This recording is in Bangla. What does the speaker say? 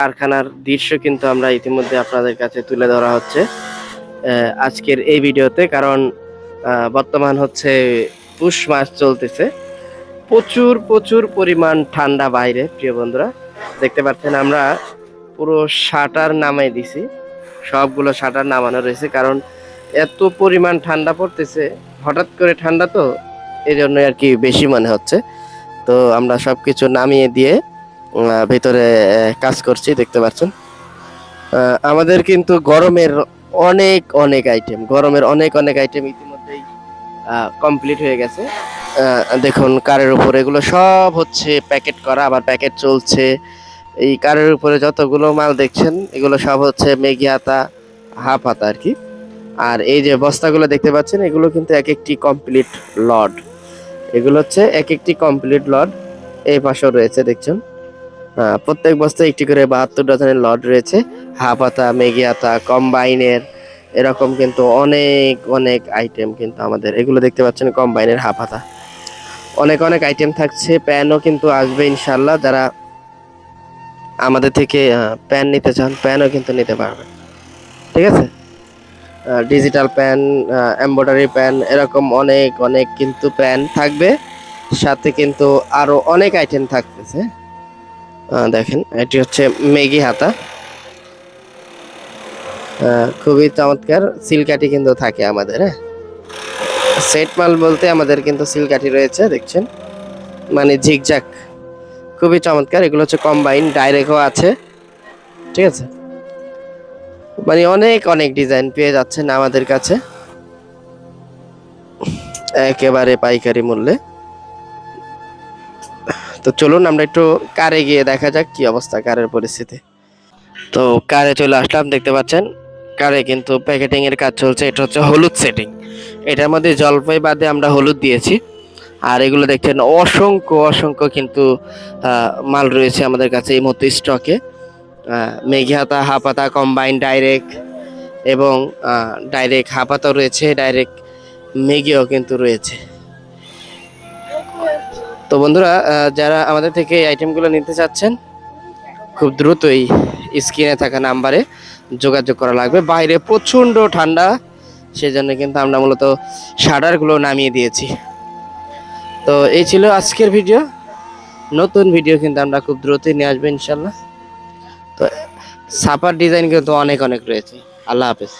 কারখানার দৃশ্য কিন্তু আমরা ইতিমধ্যে আপনাদের কাছে তুলে ধরা হচ্ছে আজকের এই ভিডিওতে। কারণ বর্তমান হচ্ছে পুষ মাস চলতেছে, প্রচুর প্রচুর পরিমাণ ঠান্ডা বাইরে। প্রিয় বন্ধুরা, দেখতে পাচ্ছেন আমরা পুরো শাটার নামাই দিছি, সবগুলো শাটার নামানো রয়েছে। কারণ এত পরিমাণ ঠান্ডা পড়তেছে, হঠাৎ করে ঠান্ডা, তো এই জন্য আর কি বেশি মনে হচ্ছে। তো আমরা সবকিছু নামিয়ে দিয়ে ভেতরে কাজ করছি, দেখতে পাচ্ছেন। আমাদের কিন্তু গরমের অনেক অনেক আইটেম, ইতিমধ্যেই কমপ্লিট হয়ে গেছে। দেখুন কারের উপরে এগুলো সব হচ্ছে প্যাকেট করা, আবার প্যাকেট চলছে। এই কারের উপরে যতগুলো মাল দেখছেন এগুলো সব হচ্ছে মেঘি হাতা, হাফ হাতা আর কি। আর এই যে বস্তাগুলো দেখতে পাচ্ছেন, এগুলো কিন্তু এক একটি কমপ্লিট লড। এগুলো হচ্ছে এক একটি কমপ্লিট লড। এই পাশেও রয়েছে, দেখছেন। প্রত্যেক বস্তায় একটি করে 72 ডজনের লড রয়েছে। হাফ হাতা, মেঘি হাতা, কম্বাইনের, এরকম কিন্তু অনেক অনেক আইটেম কিন্তু আমাদের। এগুলো দেখতে পাচ্ছেন কম্বাইনের, হাফ হাতা, অনেক অনেক আইটেম থাকছে। প্যানও কিন্তু আসবে ইনশাল্লাহ। যারা আমাদের থেকে প্যান নিতে চান, প্যানও কিন্তু নিতে পারবেন, ঠিক আছে। ডিজিটাল প্যান, এমব্রয়ডারি প্যান, এরকম অনেক অনেক কিন্তু প্যান থাকবে। সাথে কিন্তু আরো অনেক আইটেম থাকতেছে। দেখেন, এটি হচ্ছে মেঘি হাতা, খুবই চমৎকার। সিলকাঠি কিন্তু থাকে আমাদের। হ্যাঁ, সেট মাল বলতে আমাদের কিন্তু সিলকাঠি রয়েছে, দেখছেন, মানে ঝিকঝাক, খুবই চমৎকার। এগুলো হচ্ছে কম্বাইন, ডাইরেক্টও আছে, ঠিক আছে। মানে অনেক অনেক ডিজাইন পেয়ে যাচ্ছেন আমাদের কাছে একেবারে পাইকারি মূল্যে। তো চলুন আমরা একটু কারে গিয়ে দেখা যাক কি অবস্থা, কারের পরিস্থিতি। তো কারে চলে আসলাম, দেখতে পাচ্ছেন কারে কিন্তু প্যাকেটিং এর কাজ চলছে। এটা হচ্ছে হলুদ সেটিং, এটার মধ্যে জলপাই বাদে আমরা হলুদ দিয়েছি। আর এগুলো দেখছেন অসংখ্য অসংখ্য কিন্তু মাল রয়েছে আমাদের কাছে এই মুহূর্তে স্টকে। মেঘি হাতা, হাফ হাতা, কম্বাইন, ডাইরেক্ট এবং ডাইরেক্ট হাফ হাতাও রয়েছে, ডাইরেক্ট মেঘিও কিন্তু রয়েছে। তো বন্ধুরা, যারা আমাদের থেকে এই আইটেমগুলো নিতে চাচ্ছেন, খুব দ্রুতই স্ক্রিনে থাকা নাম্বারে যোগাযোগ করা লাগবে। বাইরে প্রচণ্ড ঠান্ডা, সেজন্য কিন্তু আমরা মূলত শাটারগুলো নামিয়ে দিয়েছি। তো এই ছিল আজকের ভিডিও। নতুন ভিডিও কিন্তু আমরা খুব দ্রুতই নিয়ে আসবো ইনশাল্লাহ। তো ছাপার ডিজাইন কিন্তু অনেক অনেক রয়েছে। আল্লাহ হাফেজ।